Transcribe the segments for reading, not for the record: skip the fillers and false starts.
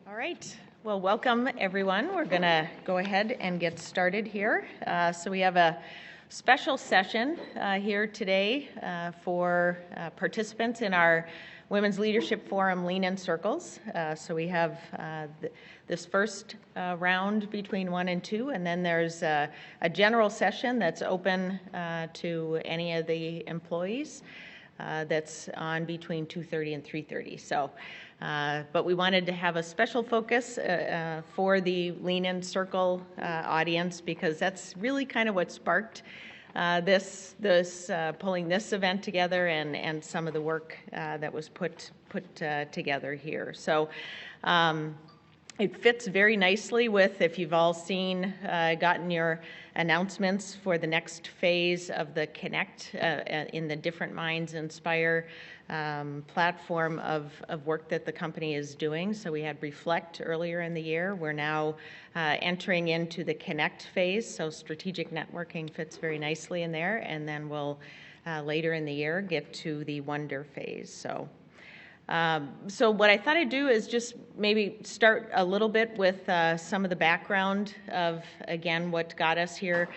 All right. Well, welcome everyone. We're going to go ahead and get started here. So we have a special session here today for participants in our Women's Leadership Forum Lean In Circles. So we have this first round between 1 and 2, and then there's a general session that's open to any of the employees. That's on between 2:30 and 3:30. So, but we wanted to have a special focus for the Lean In Circle audience, because that's really kind of what sparked this pulling this event together and some of the work that was put together here. So. It fits very nicely with, if you've all seen, gotten your announcements for the next phase of the Connect in the Different Minds Inspire platform of work that the company is doing. So we had Reflect earlier in the year. We're now entering into the Connect phase, so strategic networking fits very nicely in there. And then we'll, later in the year, get to the Wonder phase. So what I thought I'd do is just maybe start a little bit with some of the background of, again, what got us here.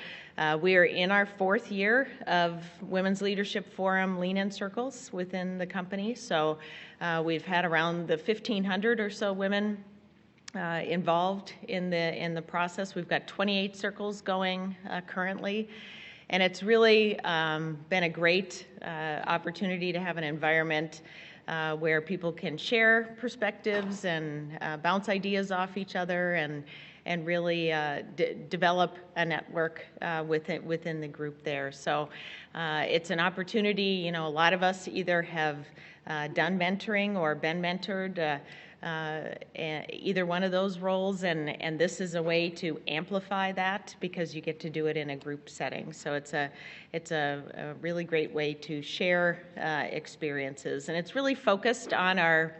We are in our 4th year of Women's Leadership Forum Lean In Circles within the company. So we've had around the 1,500 or so women involved in the process. We've got 28 circles going currently. And it's really been a great opportunity to have an environment where people can share perspectives and bounce ideas off each other and really develop a network within the group there. So it's an opportunity. A lot of us either have done mentoring or been mentored, either one of those roles, and this is a way to amplify that because you get to do it in a group setting. So it's a really great way to share experiences, and it's really focused on our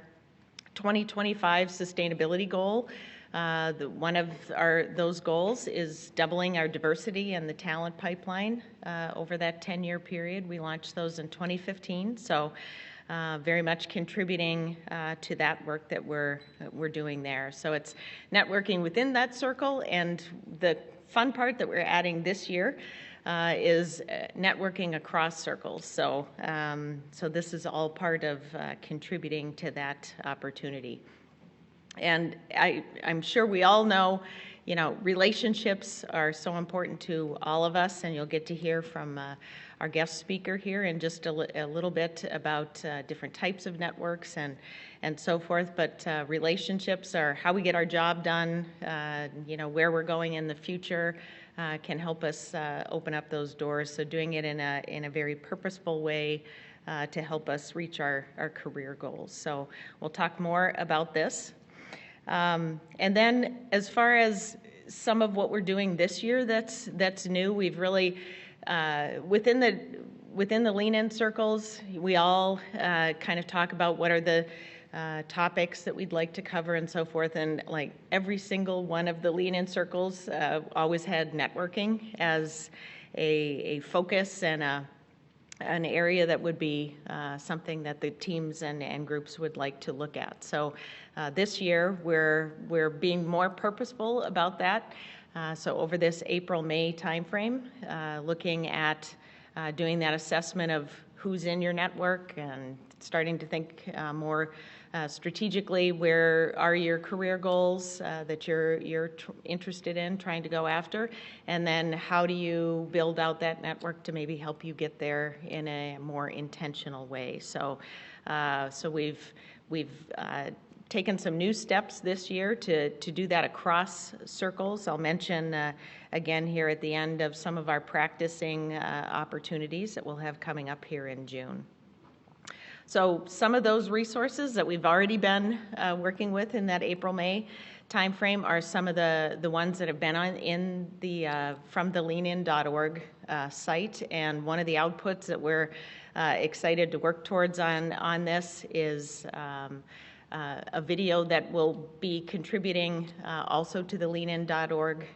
2025 sustainability goal. One of those goals is doubling our diversity and the talent pipeline over that 10-year period. We launched those in 2015, so very much contributing to that work that we're doing there. So it's networking within that circle, and the fun part that we're adding this year is networking across circles. So this is all part of contributing to that opportunity. And I'm sure we all know, relationships are so important to all of us, and you'll get to hear from our guest speaker here in just a little bit about different types of networks and so forth. But relationships are how we get our job done, where we're going in the future, can help us open up those doors. So doing it in a very purposeful way to help us reach our career goals. So we'll talk more about this. And then as far as some of what we're doing this year that's new, we've really, within the Lean In circles, we all kind of talk about what are the topics that we'd like to cover and so forth. And like every single one of the Lean In circles always had networking as a focus and an area that would be something that the teams and groups would like to look at. So this year we're being more purposeful about that. So over this April-May timeframe, looking at doing that assessment of who's in your network and starting to think more strategically, where are your career goals that you're interested in trying to go after, and then how do you build out that network to maybe help you get there in a more intentional way. So we've taken some new steps this year to do that across circles. I'll mention again here at the end of some of our practicing opportunities that we'll have coming up here in June. So some of those resources that we've already been working with in that April-May timeframe are some of the ones that have been in the from the leanin.org site. And one of the outputs that we're excited to work towards on this is a video that will be contributing also to the leanin.org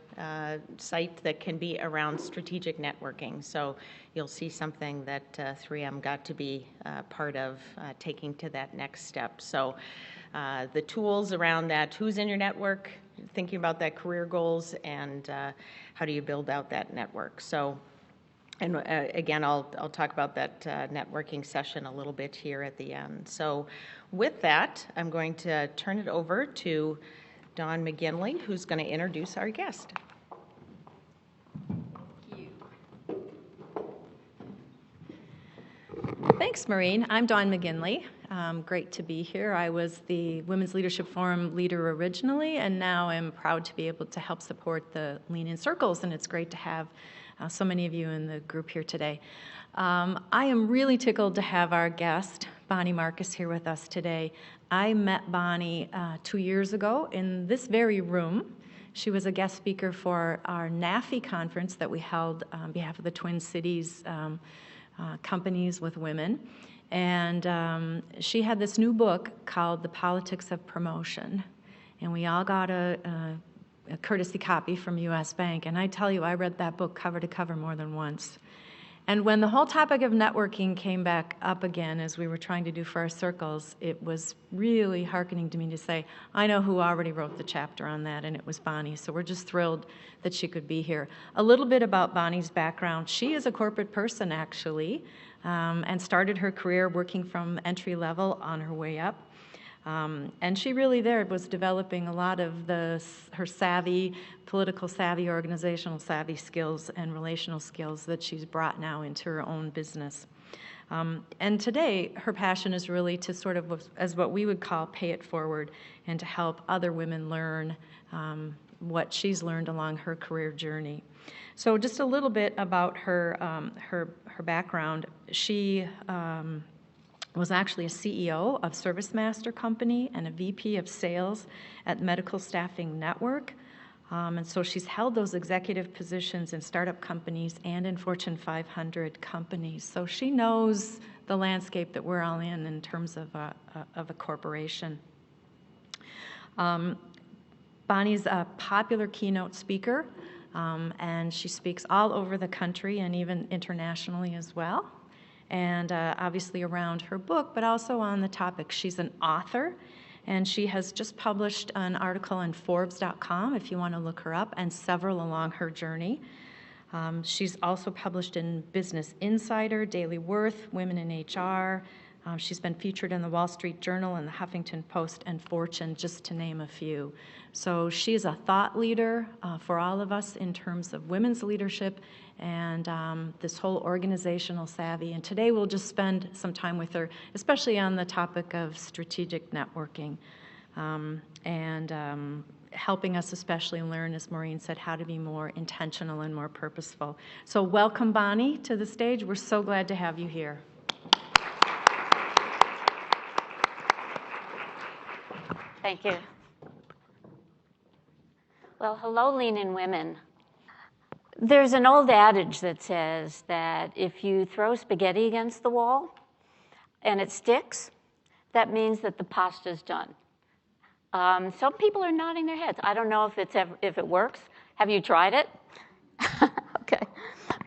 site that can be around strategic networking. So you'll see something that 3M got to be part of taking to that next step. So the tools around that, who's in your network, thinking about that career goals, and how do you build out that network. So, and again, I'll talk about that networking session a little bit here at the end. So with that, I'm going to turn it over to Dawn McGinley, who's going to introduce our guest. Thanks, Maureen. I'm Dawn McGinley. Great to be here. I was the Women's Leadership Forum leader originally, and now I'm proud to be able to help support the Lean In Circles, and it's great to have so many of you in the group here today. I am really tickled to have our guest, Bonnie Marcus, here with us today. I met Bonnie 2 years ago in this very room. She was a guest speaker for our NAFI conference that we held on behalf of the Twin Cities companies with women. And she had this new book called The Politics of Promotion. And we all got a courtesy copy from U.S. Bank. And I tell you, I read that book cover to cover more than once. And when the whole topic of networking came back up again, as we were trying to do for our circles, it was really hearkening to me to say, I know who already wrote the chapter on that, and it was Bonnie. So we're just thrilled that she could be here. A little bit about Bonnie's background. She is a corporate person, actually, and started her career working from entry level on her way up. And she really there was developing a lot of her savvy, political savvy, organizational savvy skills and relational skills that she's brought now into her own business. And today, her passion is really to sort of, as what we would call, pay it forward and to help other women learn what she's learned along her career journey. So just a little bit about her background. She was actually a CEO of ServiceMaster Company and a VP of Sales at Medical Staffing Network. And so she's held those executive positions in startup companies and in Fortune 500 companies. So she knows the landscape that we're all in terms of a corporation. Bonnie's a popular keynote speaker, and she speaks all over the country and even internationally as well. And obviously around her book, but also on the topic. She's an author, and she has just published an article in Forbes.com, if you want to look her up, and several along her journey. She's also published in Business Insider, Daily Worth, Women in HR. She's been featured in the Wall Street Journal and the Huffington Post and Fortune, just to name a few. So she's a thought leader for all of us in terms of women's leadership and this whole organizational savvy. And today we'll just spend some time with her, especially on the topic of strategic networking and helping us especially learn, as Maureen said, how to be more intentional and more purposeful. So welcome, Bonnie, to the stage. We're so glad to have you here. Thank you. Well, hello, Lean In Women. There's an old adage that says that if you throw spaghetti against the wall and it sticks, that means that the pasta's done. Some people are nodding their heads. I don't know if it works. Have you tried it? Okay.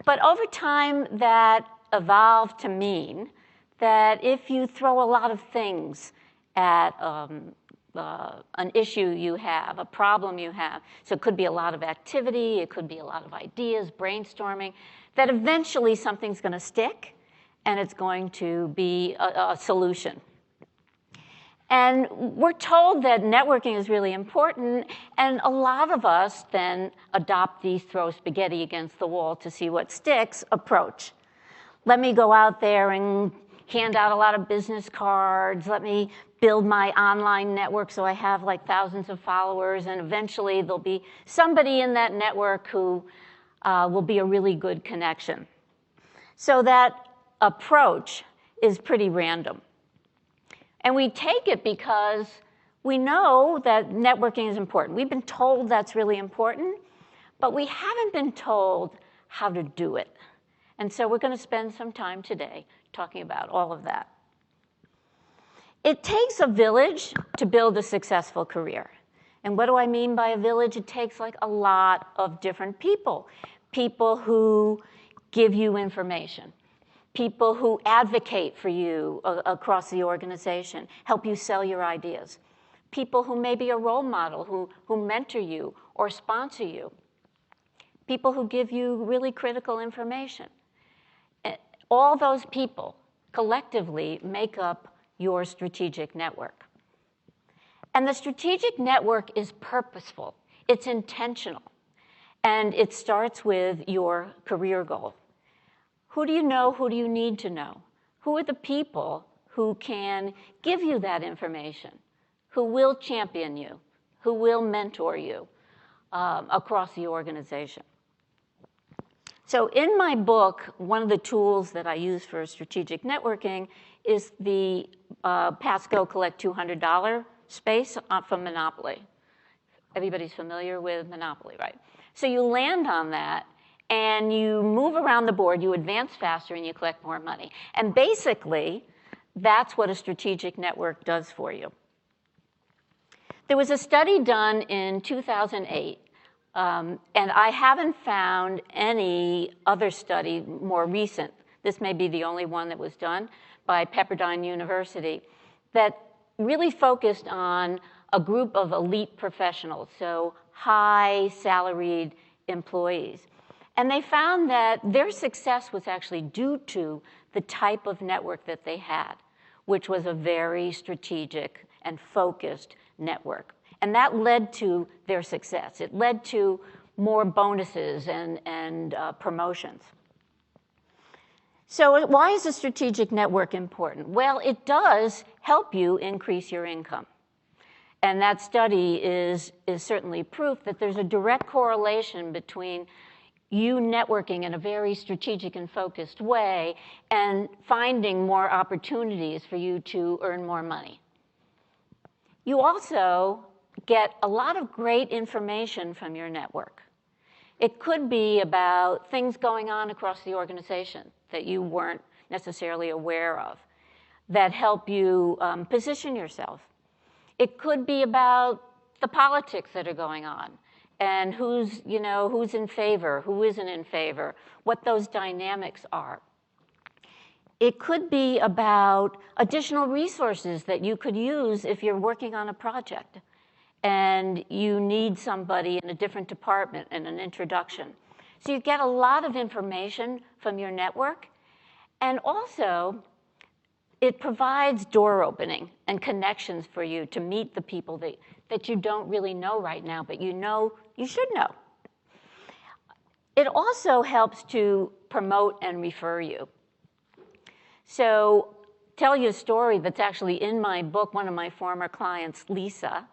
But over time, that evolved to mean that if you throw a lot of things at an issue you have, a problem you have. So it could be a lot of activity, it could be a lot of ideas, brainstorming, that eventually something's going to stick and it's going to be a solution. And we're told that networking is really important, and a lot of us then adopt the throw spaghetti against the wall to see what sticks approach. Let me go out there and hand out a lot of business cards. Let me build my online network so I have like thousands of followers, and eventually there'll be somebody in that network who will be a really good connection. So that approach is pretty random. And we take it because we know that networking is important. We've been told that's really important, but we haven't been told how to do it. And so we're going to spend some time today talking about all of that. It takes a village to build a successful career. And what do I mean by a village? It takes like a lot of different people. People who give you information. People who advocate for you across the organization, help you sell your ideas. people who may be a role model, who mentor you or sponsor you, people who give you really critical information. All those people collectively make up your strategic network. And the strategic network is purposeful, it's intentional, and it starts with your career goal. Who do you know? Who do you need to know? Who are the people who can give you that information, who will champion you, who will mentor you across the organization? So in my book, one of the tools that I use for strategic networking is the Passco Collect $200 space from Monopoly. Everybody's familiar with Monopoly, right? So you land on that, and you move around the board, you advance faster, and you collect more money. And basically, that's what a strategic network does for you. There was a study done in 2008, and I haven't found any other study more recent. This may be the only one that was done by Pepperdine University that really focused on a group of elite professionals, so high salaried employees. And they found that their success was actually due to the type of network that they had, which was a very strategic and focused network. And that led to their success. It led to more bonuses and promotions. So why is a strategic network important? Well, it does help you increase your income. And that study is certainly proof that there's a direct correlation between you networking in a very strategic and focused way and finding more opportunities for you to earn more money. You also get a lot of great information from your network. It could be about things going on across the organization that you weren't necessarily aware of that help you position yourself. It could be about the politics that are going on and who's in favor, who isn't in favor, what those dynamics are. It could be about additional resources that you could use if you're working on a project and you need somebody in a different department and an introduction. So you get a lot of information from your network, and also it provides door opening and connections for you to meet the people that you don't really know right now, but you know you should know. It also helps to promote and refer you. So tell you a story that's actually in my book. One of my former clients, Lisa,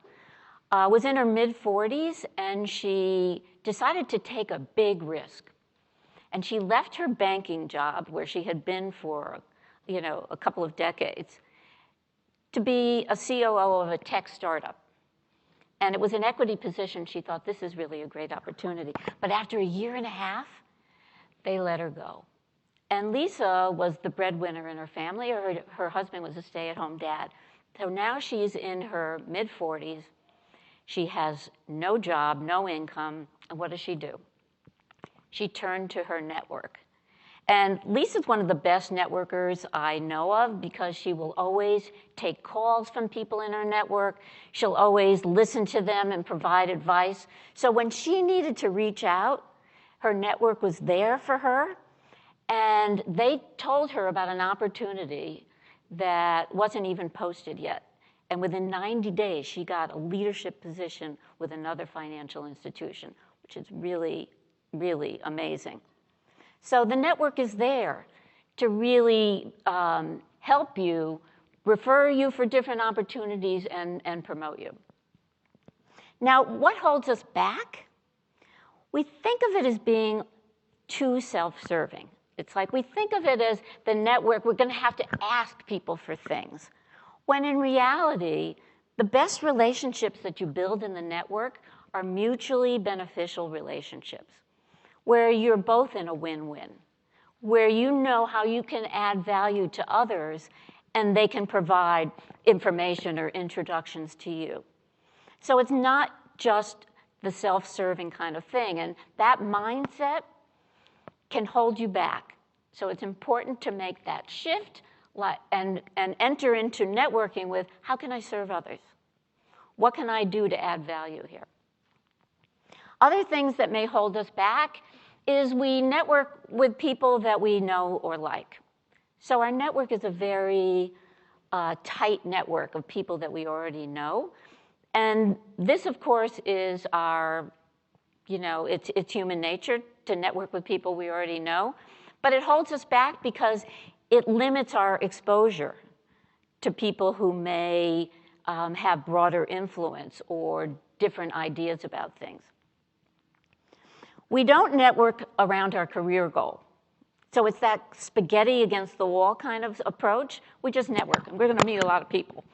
was in her mid-40s, and she decided to take a big risk. And she left her banking job, where she had been for a couple of decades, to be a COO of a tech startup. And it was an equity position. She thought, this is really a great opportunity. But after a year and a half, they let her go. And Lisa was the breadwinner in her family. Her husband was a stay-at-home dad. So now she's in her mid-40s. She has no job, no income. And what does she do? She turned to her network. And Lisa's one of the best networkers I know of because she will always take calls from people in her network. She'll always listen to them and provide advice. So when she needed to reach out, her network was there for her. And they told her about an opportunity that wasn't even posted yet. And within 90 days, she got a leadership position with another financial institution, which is really, really amazing. So the network is there to really help you, refer you for different opportunities, and promote you. Now, what holds us back? We think of it as being too self-serving. It's like we think of it as the network, we're going to have to ask people for things. When in reality, the best relationships that you build in the network are mutually beneficial relationships, where you're both in a win-win, where you know how you can add value to others and they can provide information or introductions to you. So it's not just the self-serving kind of thing, and that mindset can hold you back. So it's important to make that shift and enter into networking with, how can I serve others? What can I do to add value here? Other things that may hold us back is we network with people that we know or like. So our network is a very tight network of people that we already know. And this, of course, is our, it's human nature to network with people we already know. But it holds us back because it limits our exposure to people who may have broader influence or different ideas about things. We don't network around our career goal. So it's that spaghetti against the wall kind of approach. We just network, and we're going to meet a lot of people.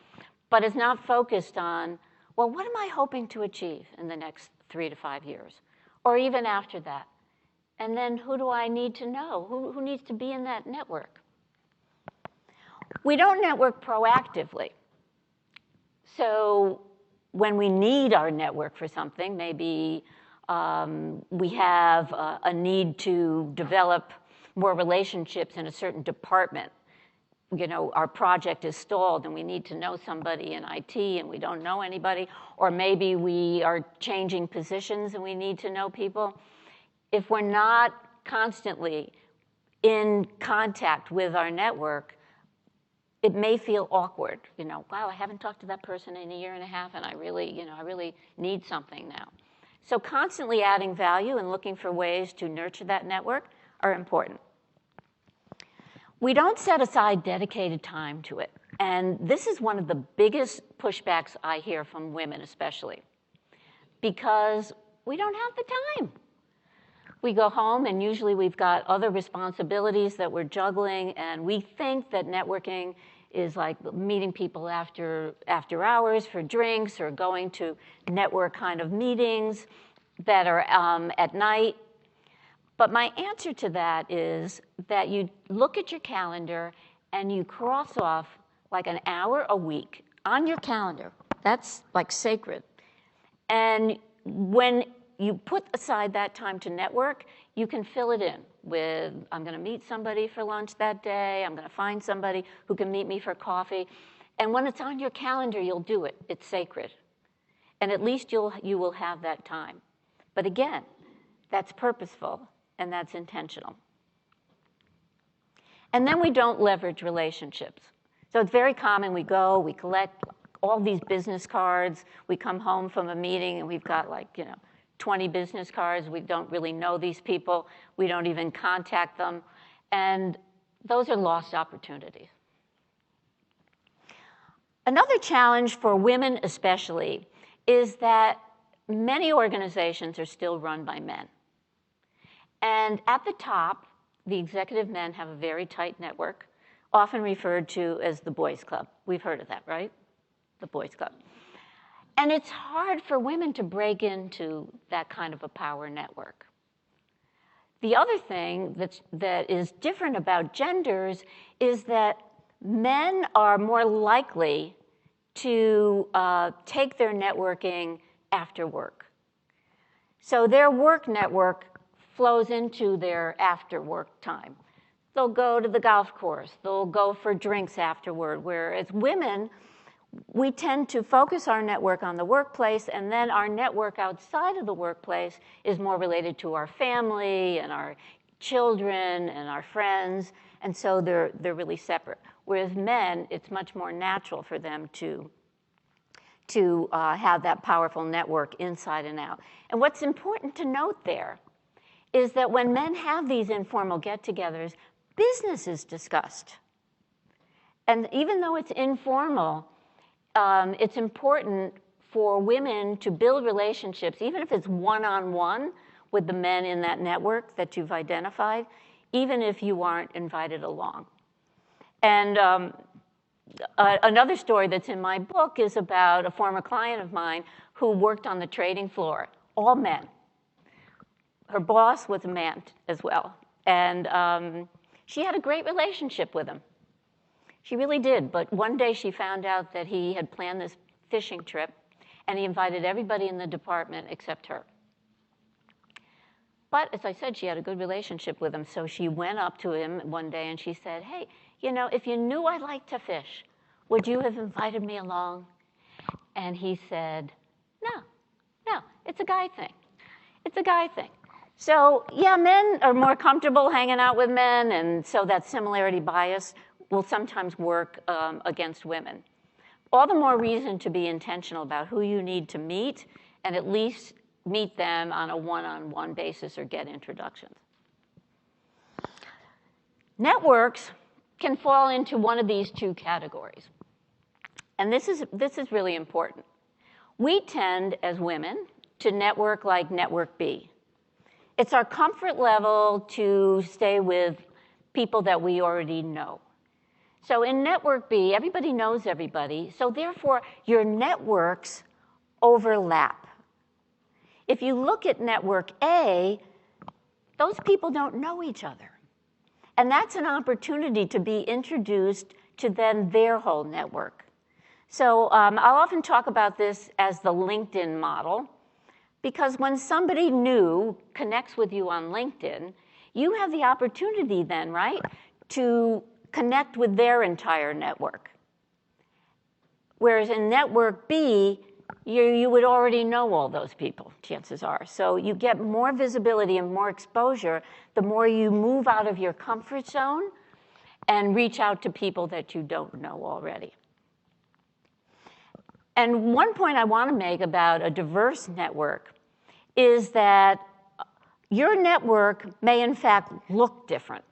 But it's not focused on, well, what am I hoping to achieve in the next 3 to 5 years? Or even after that? And then who do I need to know? Who needs to be in that network? We don't network proactively. So when we need our network for something, maybe we have a need to develop more relationships in a certain department. Our project is stalled and we need to know somebody in IT and we don't know anybody. Or maybe we are changing positions and we need to know people. If we're not constantly in contact with our network, it may feel awkward. Wow, I haven't talked to that person in a year and a half and I really need something now. So constantly adding value and looking for ways to nurture that network are important. We don't set aside dedicated time to it. And this is one of the biggest pushbacks I hear from women especially, because we don't have the time. We go home and usually we've got other responsibilities that we're juggling, and we think that networking is like meeting people after hours for drinks or going to network kind of meetings that are at night. But my answer to that is that you look at your calendar and you cross off like an hour a week on your calendar. That's like sacred. And when you put aside that time to network, you can fill it in with, I'm going to meet somebody for lunch that day. I'm going to find somebody who can meet me for coffee. And when it's on your calendar, you'll do it. It's sacred. And at least you will have that time. But again, that's purposeful and that's intentional. And then we don't leverage relationships. So it's very common. We go, we collect all these business cards. We come home from a meeting and we've got 20 business cards. We don't really know these people. We don't even contact them. And those are lost opportunities. Another challenge for women especially is that many organizations are still run by men. And at the top, the executive men have a very tight network, often referred to as the boys' club. We've heard of that, right? The boys' club. And it's hard for women to break into that kind of a power network. The other thing that is different about genders is that men are more likely to take their networking after work. So their work network flows into their after work time. They'll go to the golf course. They'll go for drinks afterward, whereas women, we tend to focus our network on the workplace, and then our network outside of the workplace is more related to our family and our children and our friends, and so they're really separate. Whereas men, it's much more natural for them to have that powerful network inside and out. And what's important to note there is that when men have these informal get-togethers, business is discussed. And even though it's informal, it's important for women to build relationships, even if it's one-on-one with the men in that network that you've identified, even if you aren't invited along. And another story that's in my book is about a former client of mine who worked on the trading floor, all men. Her boss was a man as well. And she had a great relationship with him. She really did, but one day she found out that he had planned this fishing trip and he invited everybody in the department except her. But as I said, she had a good relationship with him, so she went up to him one day and she said, hey, if you knew I liked to fish, would you have invited me along? And he said, no, it's a guy thing. It's a guy thing. So yeah, men are more comfortable hanging out with men, and so that similarity bias will sometimes work against women. All the more reason to be intentional about who you need to meet, and at least meet them on a one-on-one basis or get introductions. Networks can fall into one of these two categories. And this is really important. We tend, as women, to network like Network B. It's our comfort level to stay with people that we already know. So in Network B, everybody knows everybody, so therefore your networks overlap. If you look at Network A, those people don't know each other. And that's an opportunity to be introduced to then their whole network. So I'll often talk about this as the LinkedIn model, because when somebody new connects with you on LinkedIn, you have the opportunity then, right, to connect with their entire network. Whereas in Network B, you would already know all those people, chances are. So you get more visibility and more exposure the more you move out of your comfort zone and reach out to people that you don't know already. And one point I want to make about a diverse network is that your network may in fact look different.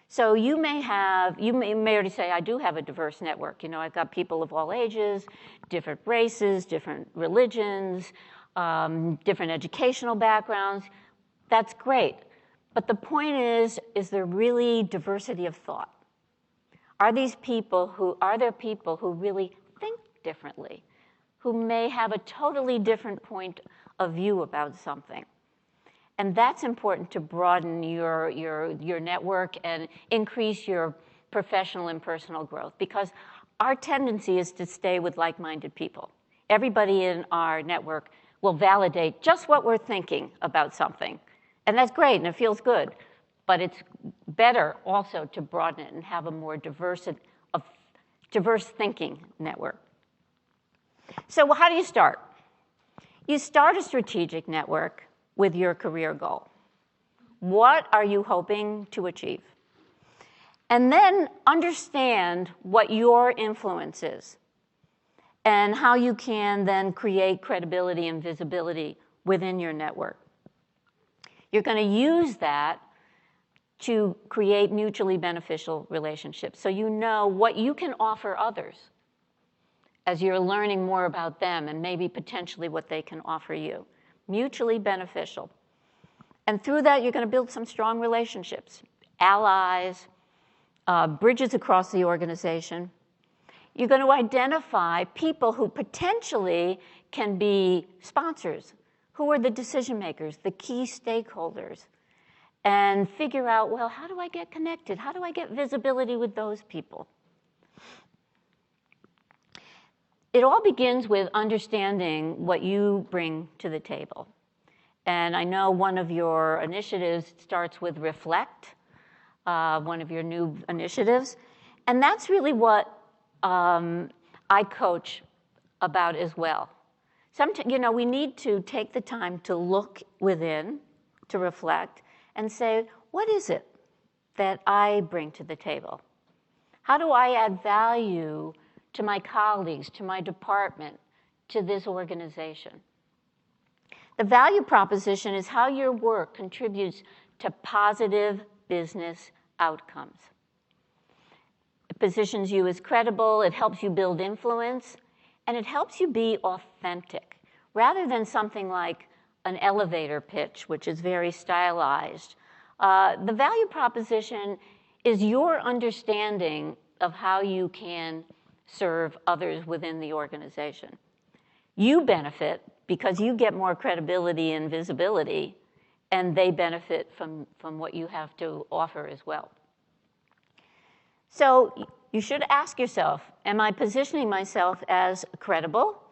So you may already say, I do have a diverse network. You know, I've got people of all ages, different races, different religions, different educational backgrounds. That's great. But the point is there really diversity of thought? Are there people who really think differently, who may have a totally different point of view about something? And that's important to broaden your network and increase your professional and personal growth, because our tendency is to stay with like-minded people. Everybody in our network will validate just what we're thinking about something. And that's great, and it feels good. But it's better also to broaden it and have a more diverse thinking network. So how do you start? You start a strategic network with your career goal. What are you hoping to achieve? And then understand what your influence is and how you can then create credibility and visibility within your network. You're going to use that to create mutually beneficial relationships, so you know what you can offer others as you're learning more about them and maybe potentially what they can offer you. Mutually beneficial. And through that, you're going to build some strong relationships, allies, bridges across the organization. You're going to identify people who potentially can be sponsors. Who are the decision makers, the key stakeholders? And figure out, well, how do I get connected? How do I get visibility with those people? It all begins with understanding what you bring to the table. And I know one of your initiatives starts with Reflect, one of your new initiatives. And that's really what I coach about as well. Sometimes, we need to take the time to look within, to reflect, and say, what is it that I bring to the table? How do I add value to my colleagues, to my department, to this organization? The value proposition is how your work contributes to positive business outcomes. It positions you as credible, it helps you build influence, and it helps you be authentic, rather than something like an elevator pitch, which is very stylized. The value proposition is your understanding of how you can serve others within the organization. You benefit because you get more credibility and visibility, and they benefit from what you have to offer as well. So you should ask yourself, am I positioning myself as credible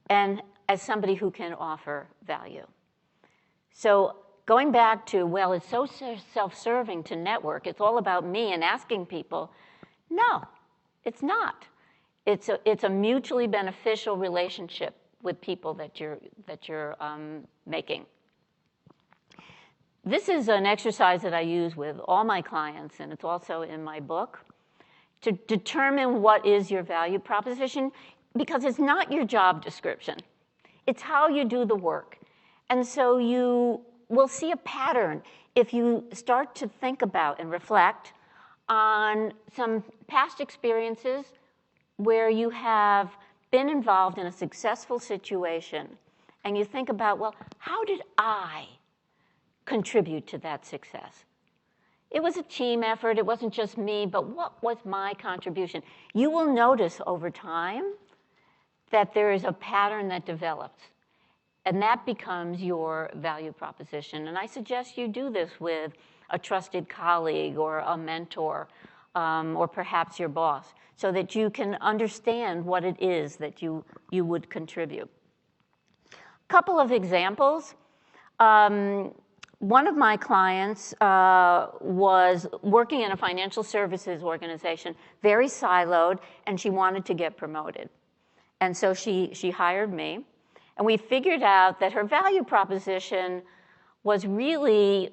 and as somebody who can offer value? So going back to, well, it's so self-serving to network, it's all about me and asking people, no, it's not. It's a mutually beneficial relationship with people that you're making. This is an exercise that I use with all my clients, and it's also in my book, to determine what is your value proposition, because it's not your job description. It's how you do the work. And so you will see a pattern if you start to think about and reflect on some past experiences where you have been involved in a successful situation, and you think about, well, how did I contribute to that success? It was a team effort. It wasn't just me, but what was my contribution? You will notice over time that there is a pattern that develops, and that becomes your value proposition. And I suggest you do this with a trusted colleague or a mentor, or perhaps your boss, so that you can understand what it is that you would contribute. A couple of examples. One of my clients was working in a financial services organization, very siloed, and she wanted to get promoted. And so she hired me, and we figured out that her value proposition was really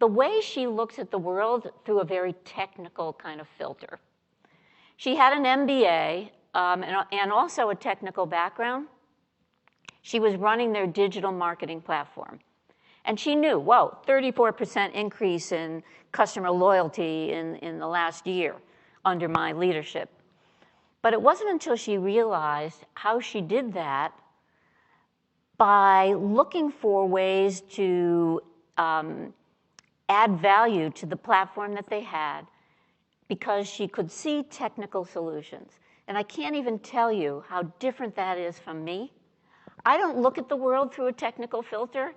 the way she looks at the world through a very technical kind of filter. She had an MBA and also a technical background. She was running their digital marketing platform. And she knew, whoa, 34% increase in customer loyalty in the last year under my leadership. But it wasn't until she realized how she did that by looking for ways to add value to the platform that they had, because she could see technical solutions. And I can't even tell you how different that is from me. I don't look at the world through a technical filter.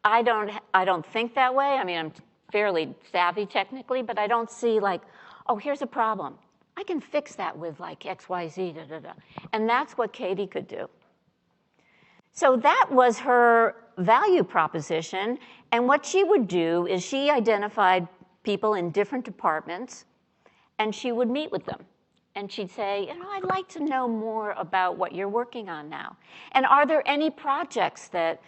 I don't think that way. I mean, I'm fairly savvy technically, but I don't see like, oh, here's a problem. I can fix that with like X, Y, Z, da, da, da. And that's what Katie could do. So that was her value proposition. And what she would do is she identified people in different departments, and she would meet with them. And she'd say, you know, I'd like to know more about what you're working on now. And are there any projects that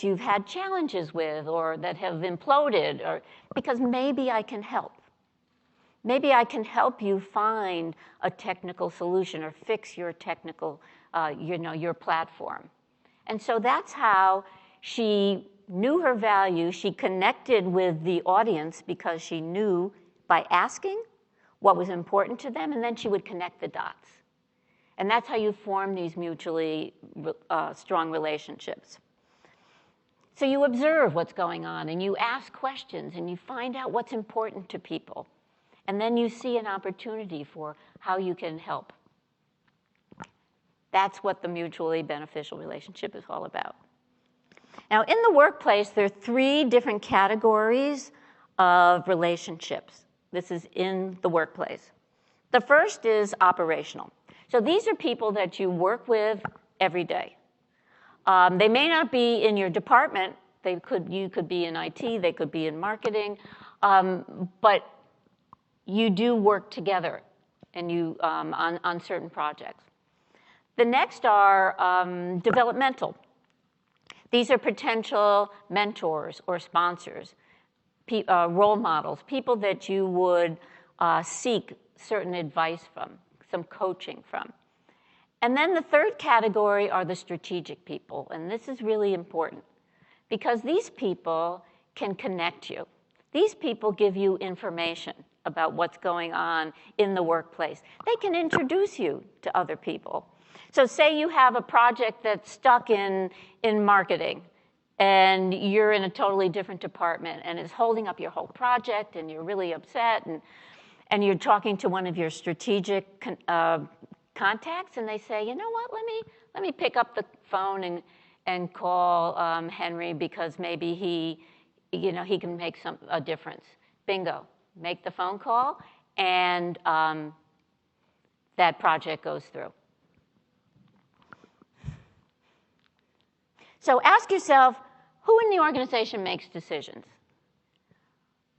you've had challenges with or that have imploded? Or because maybe I can help. Maybe I can help you find a technical solution or fix your technical, your platform. And so that's how she knew her value. She connected with the audience because she knew by asking what was important to them, and then she would connect the dots. And that's how you form these mutually strong relationships. So you observe what's going on, and you ask questions, and you find out what's important to people. And then you see an opportunity for how you can help. That's what the mutually beneficial relationship is all about. Now, in the workplace, there are 3 different categories of relationships. This is in the workplace. The first is operational. So these are people that you work with every day. They may not be in your department. You could be in IT. They could be in marketing. But you do work together and you on certain projects. The next are developmental. These are potential mentors or sponsors, role models, people that you would seek certain advice from, some coaching from. And then the third category are the strategic people. And this is really important because these people can connect you. These people give you information about what's going on in the workplace. They can introduce you to other people. So say you have a project that's stuck in marketing, and you're in a totally different department, and it's holding up your whole project, and you're really upset, and you're talking to one of your strategic contacts, and they say, you know what, let me pick up the phone and call Henry, because maybe he can make a difference. Bingo. Make the phone call, and that project goes through. So ask yourself, who in the organization makes decisions?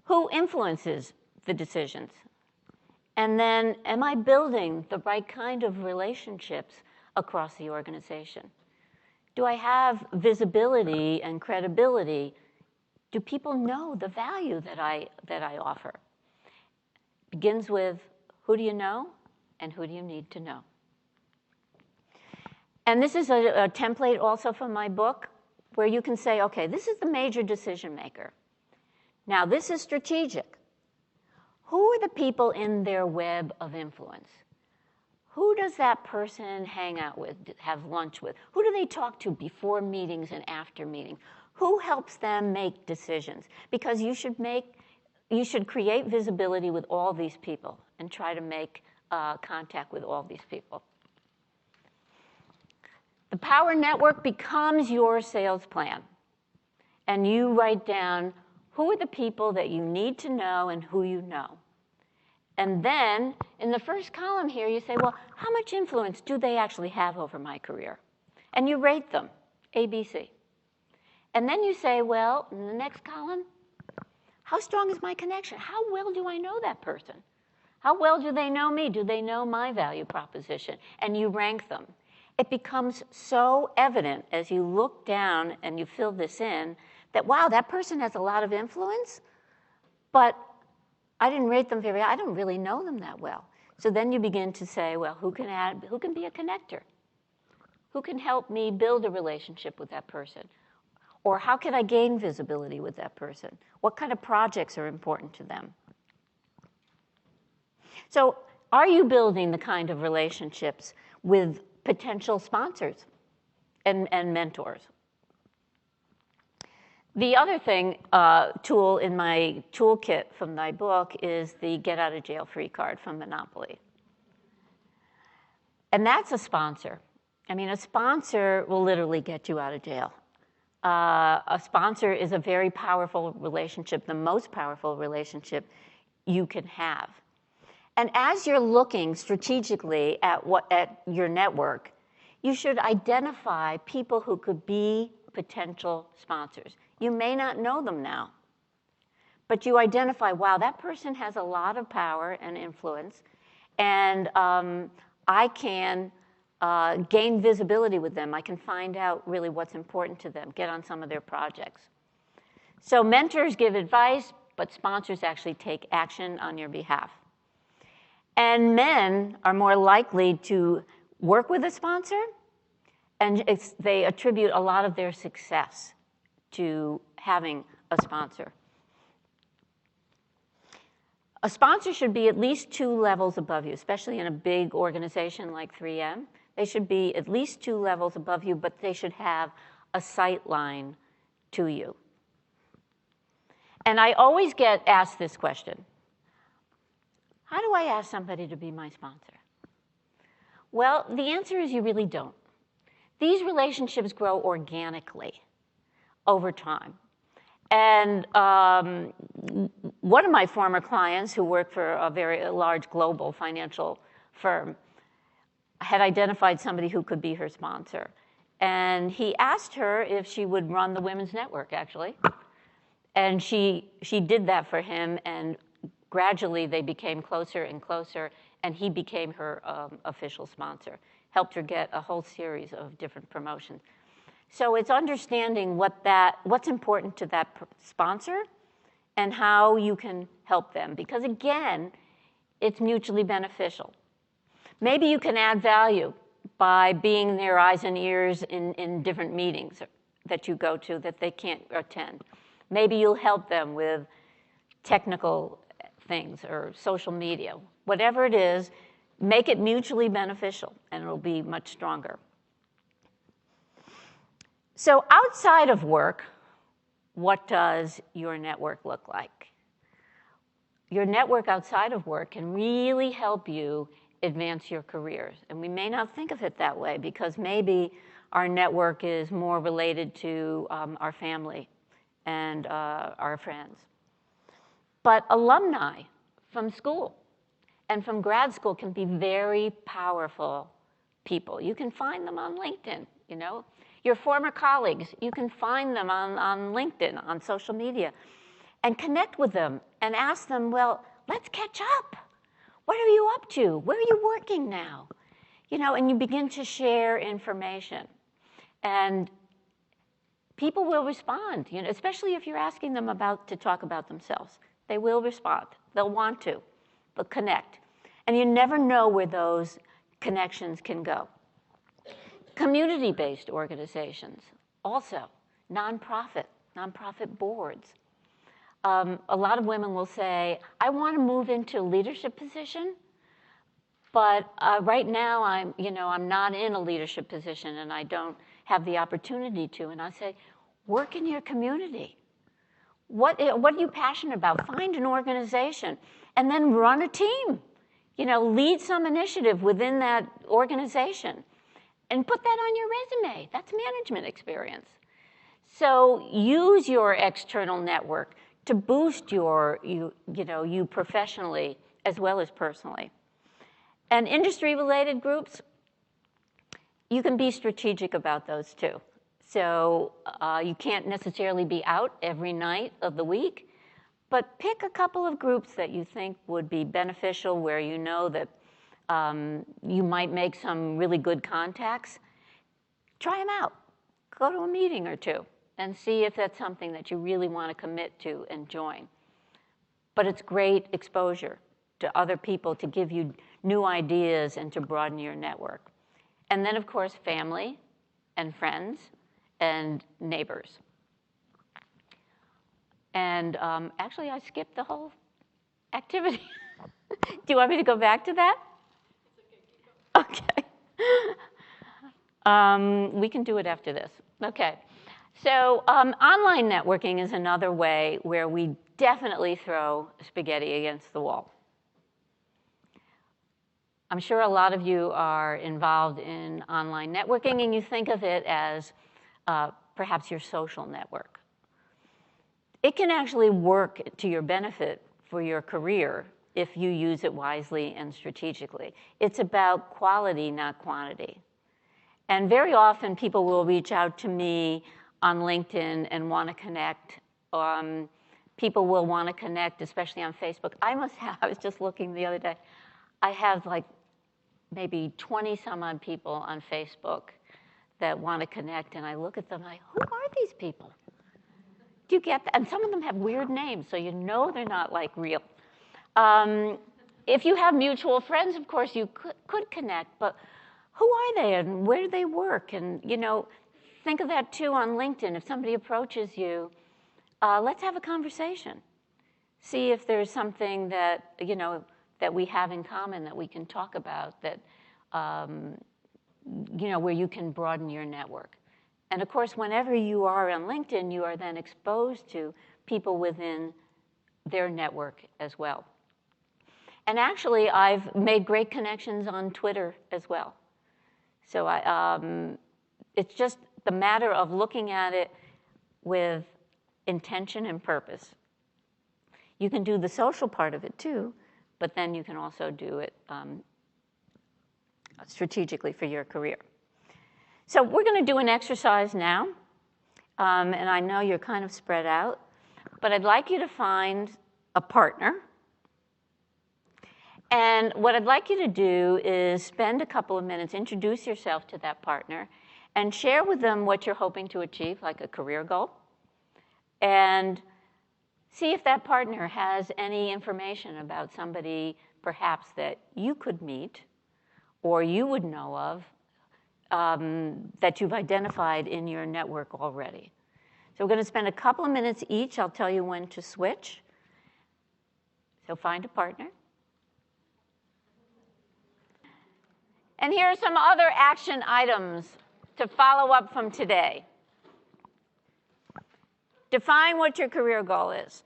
Who influences the decisions? And then, am I building the right kind of relationships across the organization? Do I have visibility and credibility? Do people know the value that I offer? Begins with, who do you know and who do you need to know? And this is a template also from my book where you can say, okay, this is the major decision maker. Now, this is strategic. Who are the people in their web of influence? Who does that person hang out with, have lunch with? Who do they talk to before meetings and after meetings? Who helps them make decisions? Because you should create visibility with all these people and try to make contact with all these people. The Power Network becomes your sales plan. And you write down who are the people that you need to know and who you know. And then, in the first column here, you say, well, how much influence do they actually have over my career? And you rate them, A, B, C. And then you say, well, in the next column, how strong is my connection? How well do I know that person? How well do they know me? Do they know my value proposition? And you rank them. It becomes so evident as you look down and you fill this in that, wow, that person has a lot of influence, but I didn't rate them very well. I don't really know them that well. So then you begin to say, well, who can be a connector? Who can help me build a relationship with that person? Or how can I gain visibility with that person? What kind of projects are important to them? So are you building the kind of relationships with potential sponsors and mentors? The other tool in my toolkit from my book is the Get Out of Jail Free card from Monopoly. And that's a sponsor. I mean, a sponsor will literally get you out of jail. A sponsor is a very powerful relationship, the most powerful relationship you can have. And as you're looking strategically at your network, you should identify people who could be potential sponsors. You may not know them now, but you identify, wow, that person has a lot of power and influence, and I can gain visibility with them. I can find out really what's important to them, get on some of their projects. So mentors give advice, but sponsors actually take action on your behalf. And men are more likely to work with a sponsor, and they attribute a lot of their success to having a sponsor. A sponsor should be at least 2 levels above you, especially in a big organization like 3M. They should be at least 2 levels above you, but they should have a sight line to you. And I always get asked this question. How do I ask somebody to be my sponsor? Well, the answer is you really don't. These relationships grow organically over time. And one of my former clients who worked for a very large global financial firm had identified somebody who could be her sponsor. And he asked her if she would run the Women's Network, actually. And she did that for him, and gradually they became closer and closer, and he became her official sponsor, helped her get a whole series of different promotions. So it's understanding what's important to that sponsor and how you can help them. Because again, it's mutually beneficial. Maybe you can add value by being their eyes and ears in different meetings that you go to that they can't attend. Maybe you'll help them with technical things or social media. Whatever it is, make it mutually beneficial, and it'll be much stronger. So outside of work, what does your network look like? Your network outside of work can really help you advance your careers. And we may not think of it that way because maybe our network is more related to our family and our friends. But alumni from school and from grad school can be very powerful people. You can find them on LinkedIn, you know. Your former colleagues, you can find them on LinkedIn, on social media, and connect with them and ask them, well, let's catch up. What are you up to? Where are you working now? You know, and you begin to share information. And people will respond, you know, especially if you're asking them to talk about themselves. They will respond. They'll want to. They'll connect. And you never know where those connections can go. Community-based organizations, also, nonprofit boards. A lot of women will say, I want to move into a leadership position, but right now I'm not in a leadership position and I don't have the opportunity to. And I say, work in your community. What are you passionate about? Find an organization and then run a team. You know, lead some initiative within that organization and put that on your resume. That's management experience. So use your external network to boost you professionally as well as personally. And industry-related groups, you can be strategic about those too. So you can't necessarily be out every night of the week, but pick a couple of groups that you think would be beneficial, where you know that you might make some really good contacts. Try them out. Go to a meeting or two and see if that's something that you really want to commit to and join. But it's great exposure to other people to give you new ideas and to broaden your network. And then, of course, family and friends and neighbors. And actually, I skipped the whole activity. Do you want me to go back to that? Okay. We can do it after this. Okay. So online networking is another way where we definitely throw spaghetti against the wall. I'm sure a lot of you are involved in online networking, and you think of it as perhaps your social network. It can actually work to your benefit for your career if you use it wisely and strategically. It's about quality, not quantity. And very often people will reach out to me on LinkedIn and want to connect. People will want to connect, especially on Facebook. I was just looking the other day, I have like maybe 20 some odd people on Facebook that want to connect, and I look at them like, who are these people? Do you get that? And some of them have weird names, so you know they're not like real. If you have mutual friends, of course, you could connect, but who are they and where do they work? And, you know, think of that too on LinkedIn. If somebody approaches you, let's have a conversation. See if there's something that, you know, that we have in common that we can talk about, that, you know, where you can broaden your network. And of course, whenever you are on LinkedIn, you are then exposed to people within their network as well. And actually, I've made great connections on Twitter as well. So it's just the matter of looking at it with intention and purpose. You can do the social part of it too, but then you can also do it strategically for your career. So we're going to do an exercise now, and I know you're kind of spread out, but I'd like you to find a partner. And what I'd like you to do is spend a couple of minutes, introduce yourself to that partner, and share with them what you're hoping to achieve, like a career goal, and see if that partner has any information about somebody perhaps that you could meet or you would know of that you've identified in your network already. So we're going to spend a couple of minutes each. I'll tell you when to switch. So find a partner. And here are some other action items to follow up from today. Define what your career goal is.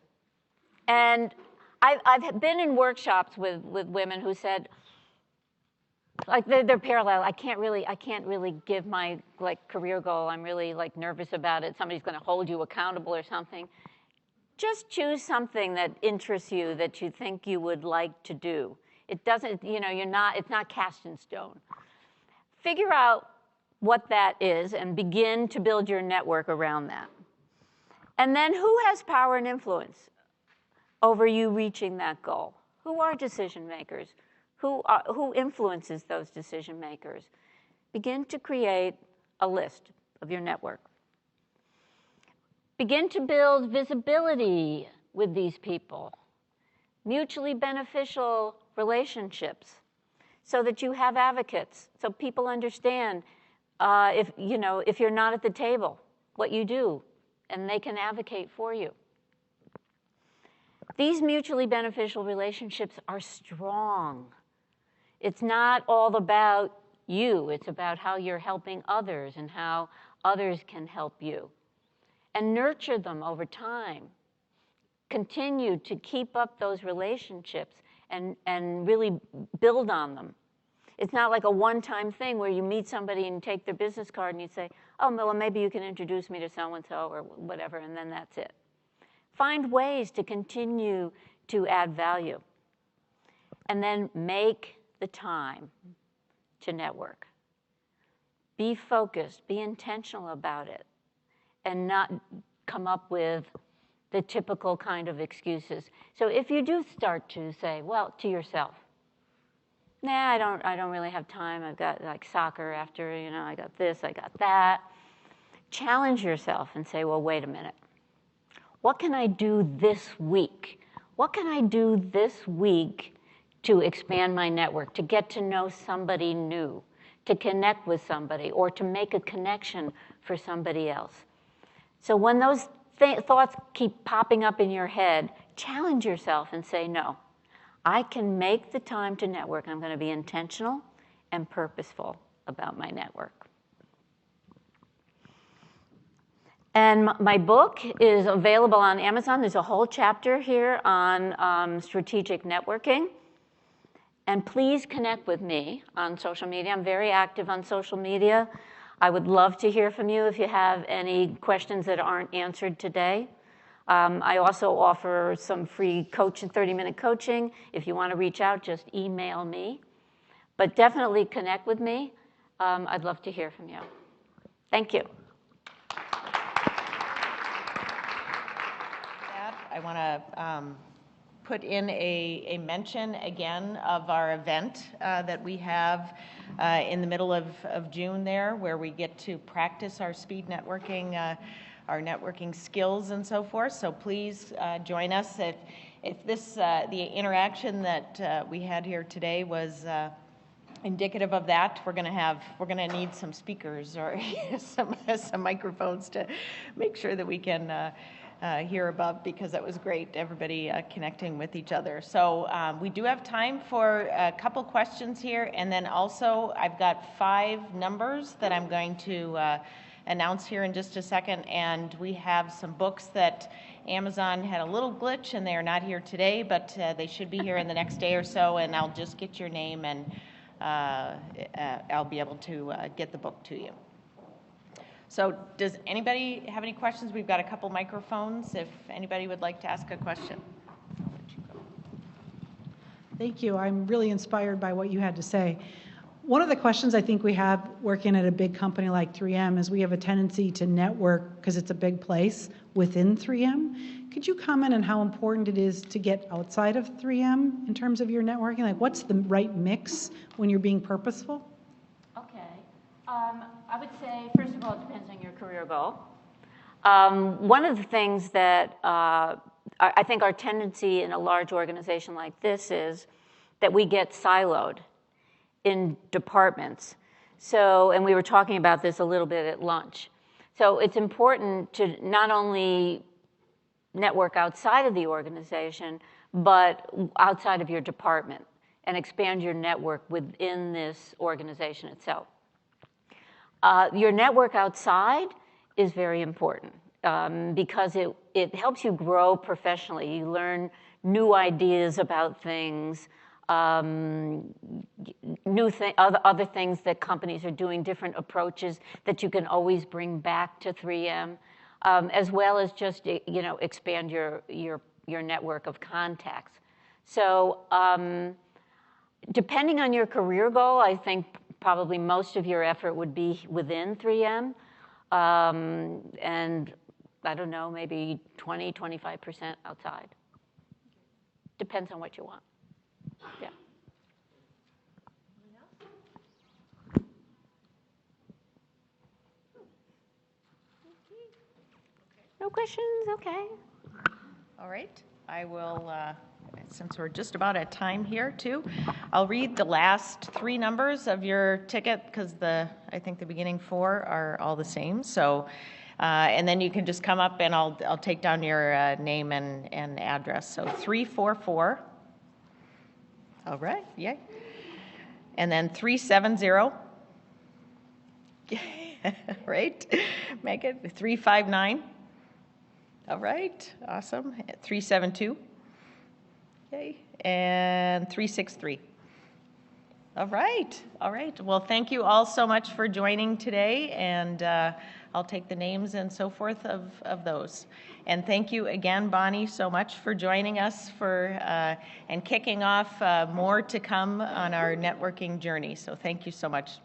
And I've been in workshops with women who said, like they're parallel. I can't really give my career goal. I'm really nervous about it. Somebody's going to hold you accountable or something. Just choose something that interests you, that you think you would like to do. It doesn't, it's not cast in stone. Figure out what that is and begin to build your network around that. And then who has power and influence over you reaching that goal? Who are decision makers? Who influences those decision makers? Begin to create a list of your network. Begin to build visibility with these people, mutually beneficial relationships, so that you have advocates, so people understand if you're not at the table, what you do, and they can advocate for you. These mutually beneficial relationships are strong. It's not all about you. It's about how you're helping others and how others can help you. And nurture them over time. Continue to keep up those relationships and really build on them. It's not like a one-time thing where you meet somebody and take their business card and you say, oh, well, maybe you can introduce me to so-and-so or whatever, and then that's it. Find ways to continue to add value. And then make the time to network. Be focused, be intentional about it, and not come up with the typical kind of excuses. So if you do start to say, well, to yourself, nah, I don't really have time. I've got like soccer after, I got this, I got that. Challenge yourself and say, well, wait a minute. What can I do this week? What can I do this week to expand my network, to get to know somebody new, to connect with somebody, or to make a connection for somebody else? So when those thoughts keep popping up in your head, challenge yourself and say, no, I can make the time to network. I'm going to be intentional and purposeful about my network. And my book is available on Amazon. There's a whole chapter here on strategic networking. And please connect with me on social media. I'm very active on social media. I would love to hear from you if you have any questions that aren't answered today. I also offer some free 30-minute coaching. If you want to reach out, just email me. But definitely connect with me. I'd love to hear from you. Thank you. I want to put in a mention again of our event that we have in the middle of June there, where we get to practice our speed networking, our networking skills and so forth. So please join us. If this, the interaction that we had here today was indicative of that, we're going to need some speakers or some microphones to make sure that we can hear above, because that was great, everybody connecting with each other. So we do have time for a couple questions here, and then also I've got 5 numbers that I'm going to announce here in just a second, and we have some books that Amazon had a little glitch and they are not here today, but they should be here in the next day or so, and I'll just get your name and I'll be able to get the book to you. So does anybody have any questions? We've got a couple microphones if anybody would like to ask a question. Thank you. I'm really inspired by what you had to say. One of the questions I think we have working at a big company like 3M is we have a tendency to network because it's a big place within 3M. Could you comment on how important it is to get outside of 3M in terms of your networking? Like, what's the right mix when you're being purposeful? Okay. I would say, first of all, it depends on your career goal. One of the things that I think our tendency in a large organization like this is that we get siloed in departments. So, and we were talking about this a little bit at lunch. So it's important to not only network outside of the organization, but outside of your department and expand your network within this organization itself. Your network outside is very important because it helps you grow professionally. You learn new ideas about things, other things that companies are doing, different approaches that you can always bring back to 3M, as well as just expand your network of contacts. So depending on your career goal, I think probably most of your effort would be within 3M, and I don't know, maybe 20-25% outside. Depends on what you want. Yeah. No questions? Okay. All right, I will, since we're just about at time here too, I'll read the last three numbers of your ticket because I think the beginning four are all the same. So, and then you can just come up and I'll take down your name and address. So 344. All right, yay. And then 370. Right, make it 359. All right, awesome. 372. Okay, and 363. All right, all right. Well, thank you all so much for joining today, and I'll take the names and so forth of those. And thank you again, Bonnie, so much for joining us and kicking off more to come on our networking journey. So thank you so much.